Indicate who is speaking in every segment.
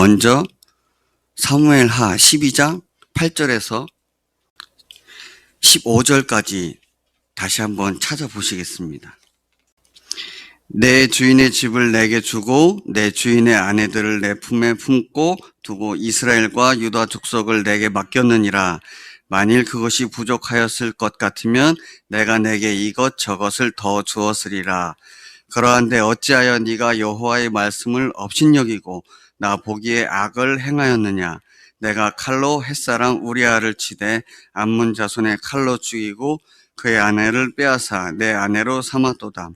Speaker 1: 먼저 사무엘하 12장 8절에서 15절까지 다시 한번 찾아보시겠습니다. 내 주인의 집을 내게 주고 내 주인의 아내들을 내 품에 품고 두고 이스라엘과 유다 족속을 내게 맡겼느니라. 만일 그것이 부족하였을 것 같으면 내가 내게 이것 저것을 더 주었으리라. 그러한데 어찌하여 네가 여호와의 말씀을 업신여기고 나 보기에 악을 행하였느냐. 내가 칼로 햇사람 우리아를 치되 암몬 자손의 칼로 죽이고 그의 아내를 빼앗아 내 아내로 삼았도다.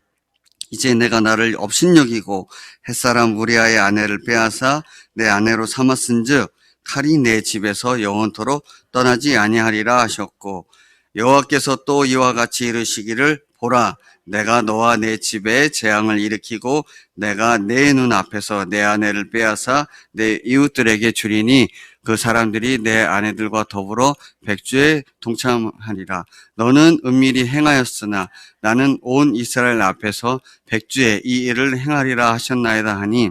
Speaker 1: 이제 내가 나를 업신여기고 햇사람 우리아의 아내를 빼앗아 내 아내로 삼았은즉 칼이 내 집에서 영원토록 떠나지 아니하리라 하셨고, 여호와께서 또 이와 같이 이르시기를 보라, 내가 너와 내 집에 재앙을 일으키고 내가 내 눈앞에서 내 아내를 빼앗아 내 이웃들에게 주리니 그 사람들이 내 아내들과 더불어 백주에 동참하리라. 너는 은밀히 행하였으나 나는 온 이스라엘 앞에서 백주에 이 일을 행하리라 하셨나이다 하니,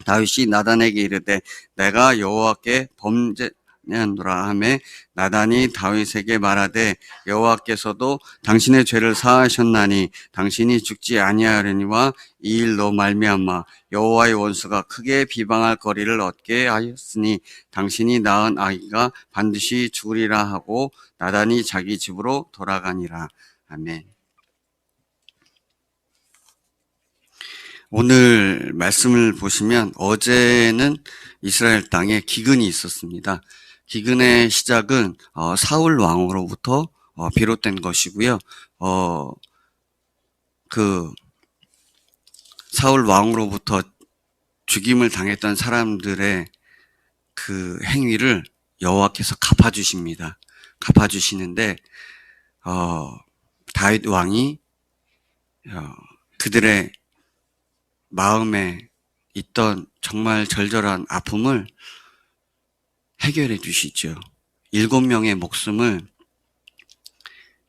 Speaker 1: 다윗이 나단에게 이르되 내가 여호와께 범죄하노라 하매 나단이 다윗에게 말하되 여호와께서도 당신의 죄를 사하셨나니 당신이 죽지 아니하려니와 이 일로 말미암아 여호와의 원수가 크게 비방할 거리를 얻게 하였으니 당신이 낳은 아기가 반드시 죽으리라 하고 나단이 자기 집으로 돌아가니라. 아멘. 오늘 말씀을 보시면 어제는 이스라엘 땅에 기근이 있었습니다. 기근의 시작은 사울 왕으로부터 비롯된 것이고요. 그 사울 왕으로부터 죽임을 당했던 사람들의 그 행위를 여호와께서 갚아주십니다. 갚아주시는데 다윗 왕이 그들의 마음에 있던 정말 절절한 아픔을 해결해 주시죠. 7명의 목숨을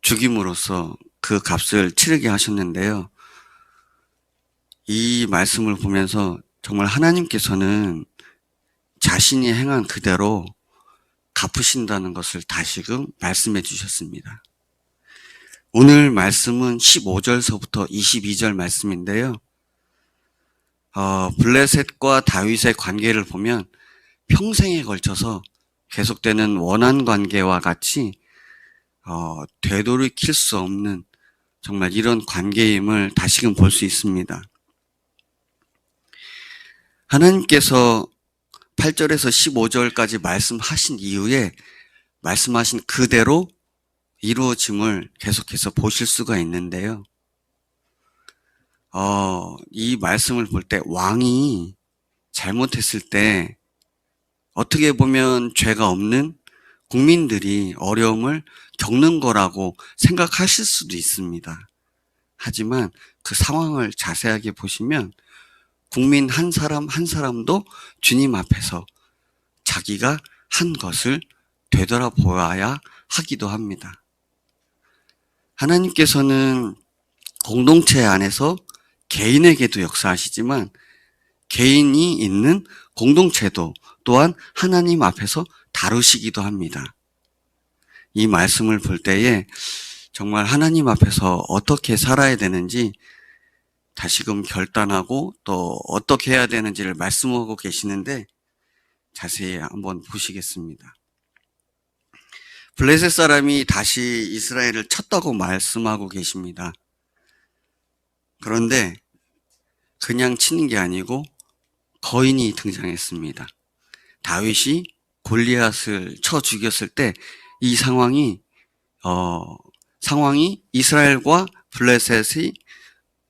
Speaker 1: 죽임으로써 그 값을 치르게 하셨는데요. 이 말씀을 보면서 정말 하나님께서는 자신이 행한 그대로 갚으신다는 것을 다시금 말씀해 주셨습니다. 오늘 말씀은 15절서부터 22절 말씀인데요. 블레셋과 다윗의 관계를 보면 평생에 걸쳐서 계속되는 원한 관계와 같이 되돌이킬 수 없는 정말 이런 관계임을 다시금 볼 수 있습니다. 하나님께서 8절에서 15절까지 말씀하신 이후에 말씀하신 그대로 이루어짐을 계속해서 보실 수가 있는데요. 이 말씀을 볼 때 왕이 잘못했을 때 어떻게 보면 죄가 없는 국민들이 어려움을 겪는 거라고 생각하실 수도 있습니다. 하지만 그 상황을 자세하게 보시면 국민 한 사람 한 사람도 주님 앞에서 자기가 한 것을 되돌아보아야 하기도 합니다. 하나님께서는 공동체 안에서 개인에게도 역사하시지만 개인이 있는 공동체도 또한 하나님 앞에서 다루시기도 합니다. 이 말씀을 볼 때에 정말 하나님 앞에서 어떻게 살아야 되는지 다시금 결단하고 또 어떻게 해야 되는지를 말씀하고 계시는데 자세히 한번 보시겠습니다. 블레셋 사람이 다시 이스라엘을 쳤다고 말씀하고 계십니다. 그런데 그냥 치는 게 아니고 거인이 등장했습니다. 다윗이 골리앗을 쳐 죽였을 때 이 상황이 이스라엘과 블레셋이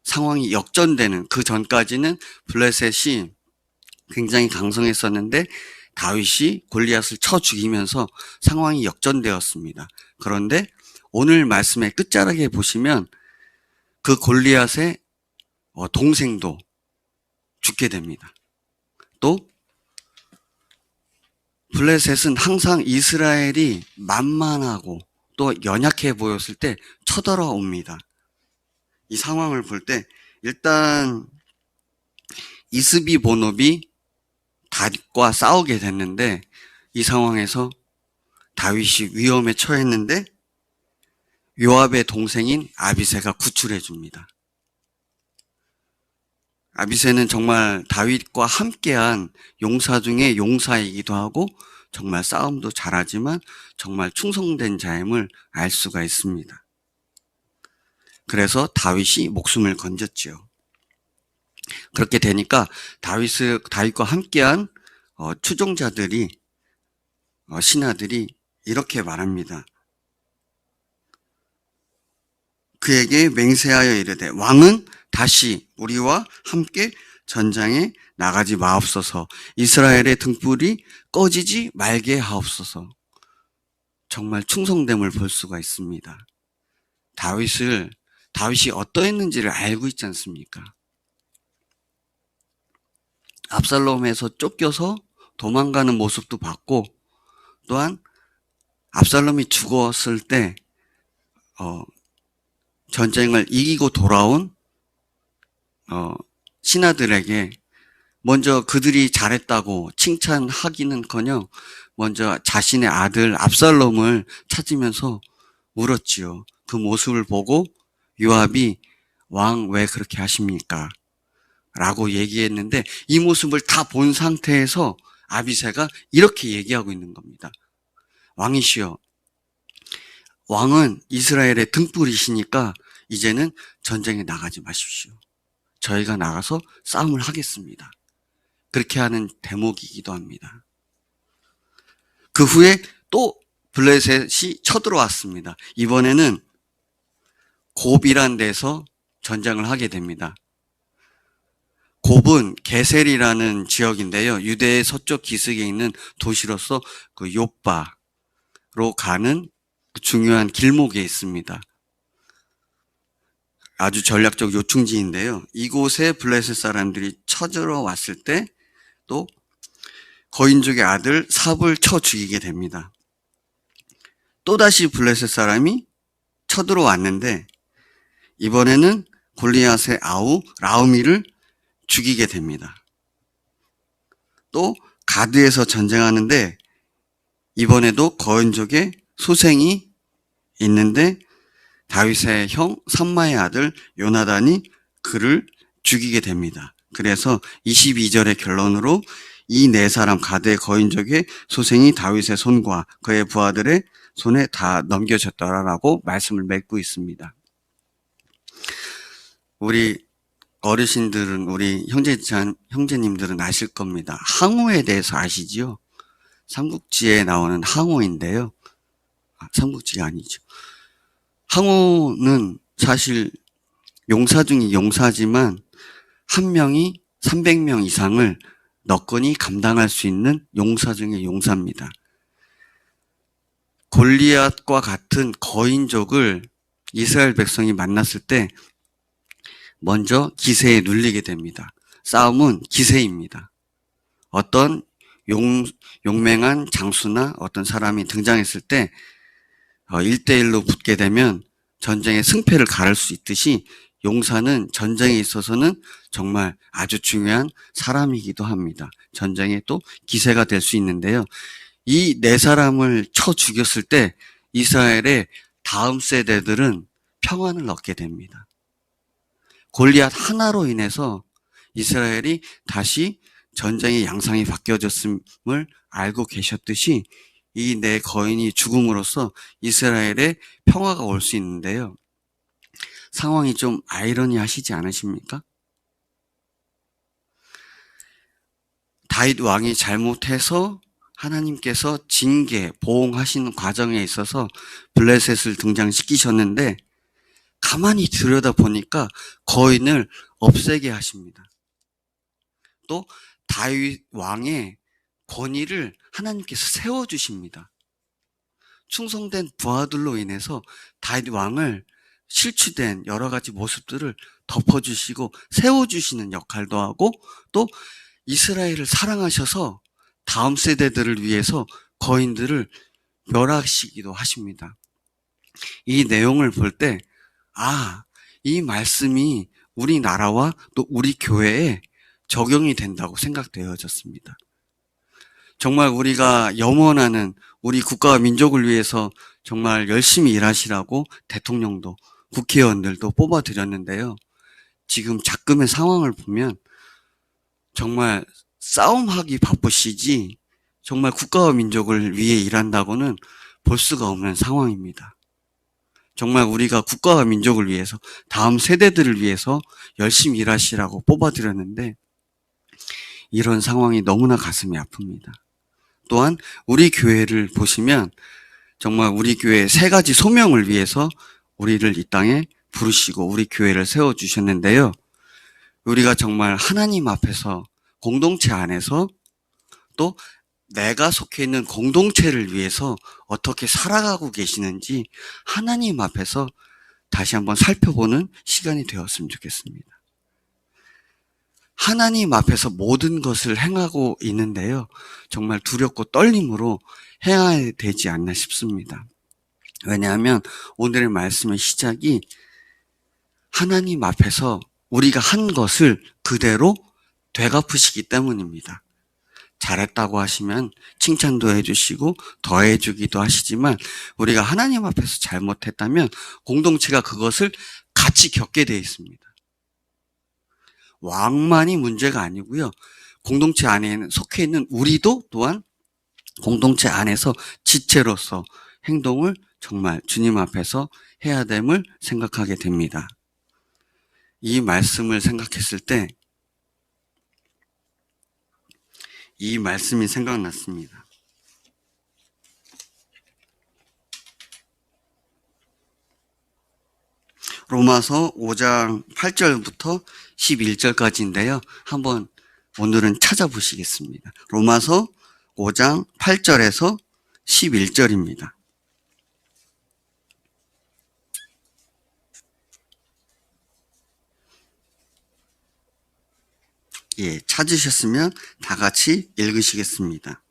Speaker 1: 상황이 역전되는, 그 전까지는 블레셋이 굉장히 강성했었는데 다윗이 골리앗을 쳐 죽이면서 상황이 역전되었습니다. 그런데 오늘 말씀의 끝자락에 보시면 그 골리앗의 동생도 죽게 됩니다. 또 블레셋은 항상 이스라엘이 만만하고 또 연약해 보였을 때 쳐들어옵니다. 이 상황을 볼 때 일단 이스비보노비 다윗과 싸우게 됐는데 이 상황에서 다윗이 위험에 처했는데 요압의 동생인 아비새가 구출해 줍니다. 아비새는 정말 다윗과 함께한 용사 중에 용사이기도 하고 정말 싸움도 잘하지만 정말 충성된 자임을 알 수가 있습니다. 그래서 다윗이 목숨을 건졌지요. 그렇게 되니까 다윗과 함께한 추종자들이 신하들이 이렇게 말합니다. 그에게 맹세하여 이르되 왕은 다시 우리와 함께 전장에 나가지 마옵소서. 이스라엘의 등불이 꺼지지 말게 하옵소서. 정말 충성됨을 볼 수가 있습니다. 다윗이 어떠했는지를 알고 있지 않습니까? 압살롬에서 쫓겨서 도망가는 모습도 봤고, 또한 압살롬이 죽었을 때 전쟁을 이기고 돌아온 신하들에게 먼저 그들이 잘했다고 칭찬하기는커녕 먼저 자신의 아들 압살롬을 찾으면서 울었지요. 그 모습을 보고 요압이 왕 왜 그렇게 하십니까? 라고 얘기했는데 이 모습을 다 본 상태에서 아비새가 이렇게 얘기하고 있는 겁니다. 왕이시여, 왕은 이스라엘의 등불이시니까 이제는 전쟁에 나가지 마십시오. 저희가 나가서 싸움을 하겠습니다. 그렇게 하는 대목이기도 합니다. 그 후에 또 블레셋이 쳐들어왔습니다. 이번에는 곱이란 데서 전쟁을 하게 됩니다. 곱은 게셀이라는 지역인데요. 유대의 서쪽 기슭에 있는 도시로서 그 욥바로 가는 중요한 길목에 있습니다. 아주 전략적 요충지인데요. 이곳에 블레셋 사람들이 쳐들어왔을 때 또 거인족의 아들 삽을 쳐 죽이게 됩니다. 또다시 블레셋 사람이 쳐들어왔는데 이번에는 골리앗의 아우 라우미를 죽이게 됩니다. 또 가드에서 전쟁하는데 이번에도 거인족의 소생이 있는데 다윗의 형 삼마의 아들 요나단이 그를 죽이게 됩니다. 그래서 22절의 결론으로 이 네 사람 가드의 거인족의 소생이 다윗의 손과 그의 부하들의 손에 다 넘겨졌더라라고 말씀을 맺고 있습니다. 우리 어르신들은, 우리 형제님들은 아실 겁니다. 항우에 대해서 아시지요? 삼국지에 나오는 항우인데요. 삼국지가 아니죠. 항우는 사실 용사 중에 용사지만 한 명이 300명 이상을 너끈히 감당할 수 있는 용사 중에 용사입니다. 골리앗과 같은 거인족을 이스라엘 백성이 만났을 때 먼저 기세에 눌리게 됩니다. 싸움은 기세입니다. 어떤 용맹한 장수나 어떤 사람이 등장했을 때 1대1로 붙게 되면 전쟁의 승패를 가를 수 있듯이 용사는 전쟁에 있어서는 정말 아주 중요한 사람이기도 합니다. 전쟁의 또 기세가 될 수 있는데요. 이 네 사람을 쳐 죽였을 때 이스라엘의 다음 세대들은 평안을 얻게 됩니다. 골리앗 하나로 인해서 이스라엘이 다시 전쟁의 양상이 바뀌어졌음을 알고 계셨듯이 이 네 거인이 죽음으로써 이스라엘의 평화가 올 수 있는데요. 상황이 좀 아이러니하시지 않으십니까? 다윗 왕이 잘못해서 하나님께서 징계, 보응하시는 과정에 있어서 블레셋을 등장시키셨는데 가만히 들여다보니까 거인을 없애게 하십니다. 또 다윗 왕의 권위를 하나님께서 세워주십니다. 충성된 부하들로 인해서 다윗 왕을 실추된 여러 가지 모습들을 덮어주시고 세워주시는 역할도 하고 또 이스라엘을 사랑하셔서 다음 세대들을 위해서 거인들을 멸하시기도 하십니다. 이 내용을 볼 때 이 말씀이 우리나라와 또 우리 교회에 적용이 된다고 생각되어졌습니다. 정말 우리가 염원하는 우리 국가와 민족을 위해서 정말 열심히 일하시라고 대통령도 국회의원들도 뽑아드렸는데요. 지금 작금의 상황을 보면 정말 싸움하기 바쁘시지 정말 국가와 민족을 위해 일한다고는 볼 수가 없는 상황입니다. 정말 우리가 국가와 민족을 위해서 다음 세대들을 위해서 열심히 일하시라고 뽑아드렸는데 이런 상황이 너무나 가슴이 아픕니다. 또한 우리 교회를 보시면 정말 우리 교회 세 가지 소명을 위해서 우리를 이 땅에 부르시고 우리 교회를 세워주셨는데요. 우리가 정말 하나님 앞에서 공동체 안에서 또 내가 속해 있는 공동체를 위해서 어떻게 살아가고 계시는지 하나님 앞에서 다시 한번 살펴보는 시간이 되었으면 좋겠습니다. 하나님 앞에서 모든 것을 행하고 있는데요. 정말 두렵고 떨림으로 행해야 되지 않나 싶습니다. 왜냐하면 오늘의 말씀의 시작이 하나님 앞에서 우리가 한 것을 그대로 되갚으시기 때문입니다. 잘했다고 하시면 칭찬도 해주시고 더해주기도 하시지만 우리가 하나님 앞에서 잘못했다면 공동체가 그것을 같이 겪게 되어 있습니다. 왕만이 문제가 아니고요. 공동체 안에 속해 있는 우리도 또한 공동체 안에서 지체로서 행동을 정말 주님 앞에서 해야 됨을 생각하게 됩니다. 이 말씀을 생각했을 때 이 말씀이 생각났습니다. 로마서 5장 8절부터 11절까지인데요. 한번 오늘은 찾아보시겠습니다. 로마서 5장 8절에서 11절입니다. 예, 찾으셨으면 다 같이 읽으시겠습니다.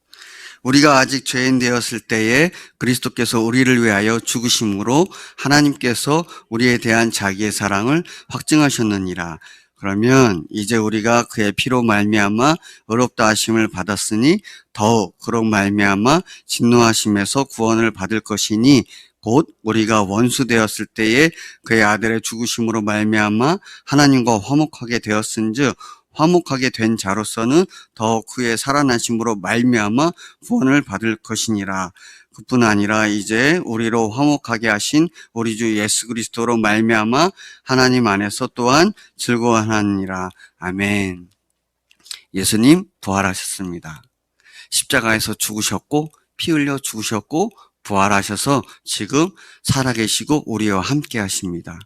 Speaker 1: 우리가 아직 죄인 되었을 때에 그리스도께서 우리를 위하여 죽으심으로 하나님께서 우리에 대한 자기의 사랑을 확증하셨느니라. 그러면 이제 우리가 그의 피로 말미암아 의롭다 하심을 받았으니 더욱 그로 말미암아 진노하심에서 구원을 받을 것이니 곧 우리가 원수 되었을 때에 그의 아들의 죽으심으로 말미암아 하나님과 화목하게 되었은즉 화목하게 된 자로서는 더 그의 살아나심으로 말미암아 구원을 받을 것이니라. 그뿐 아니라 이제 우리로 화목하게 하신 우리 주 예수 그리스도로 말미암아 하나님 안에서 또한 즐거워하느니라. 아멘. 예수님 부활하셨습니다. 십자가에서 죽으셨고 피 흘려 죽으셨고 부활하셔서 지금 살아계시고 우리와 함께 하십니다.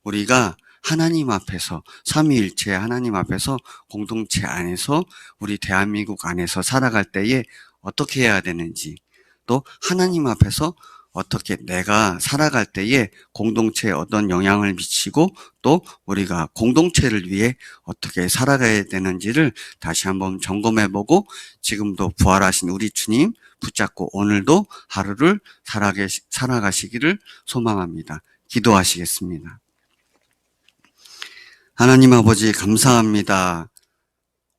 Speaker 1: 우리가 하나님 앞에서 삼위일체 하나님 앞에서 공동체 안에서 우리 대한민국 안에서 살아갈 때에 어떻게 해야 되는지 또 하나님 앞에서 어떻게 내가 살아갈 때에 공동체에 어떤 영향을 미치고 또 우리가 공동체를 위해 어떻게 살아가야 되는지를 다시 한번 점검해보고 지금도 부활하신 우리 주님 붙잡고 오늘도 하루를 살아가시기를 소망합니다. 기도하시겠습니다. 하나님 아버지 감사합니다.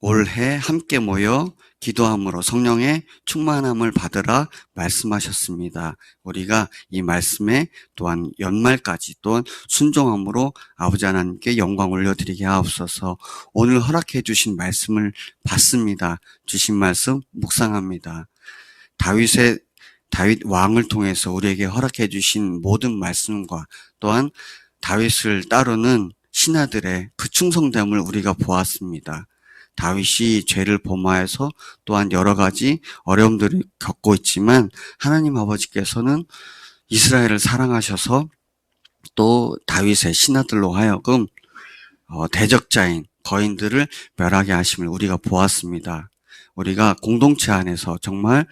Speaker 1: 올해 함께 모여 기도함으로 성령의 충만함을 받으라 말씀하셨습니다. 우리가 이 말씀에 또한 연말까지 또한 순종함으로 아버지 하나님께 영광 올려드리게 하옵소서. 오늘 허락해 주신 말씀을 받습니다. 주신 말씀 묵상합니다. 다윗 왕을 통해서 우리에게 허락해 주신 모든 말씀과 또한 다윗을 따르는 신하들의 그 충성됨을 우리가 보았습니다. 다윗이 죄를 범하여서 또한 여러 가지 어려움들을 겪고 있지만 하나님 아버지께서는 이스라엘을 사랑하셔서 또 다윗의 신하들로 하여금 대적자인 거인들을 멸하게 하심을 우리가 보았습니다. 우리가 공동체 안에서 정말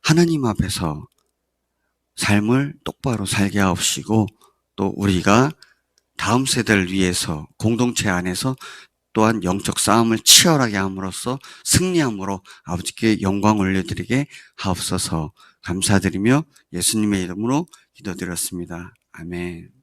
Speaker 1: 하나님 앞에서 삶을 똑바로 살게 하옵시고 또 우리가 다음 세대를 위해서 공동체 안에서 또한 영적 싸움을 치열하게 함으로써 승리함으로 아버지께 영광 올려드리게 하옵소서. 감사드리며 예수님의 이름으로 기도드렸습니다. 아멘.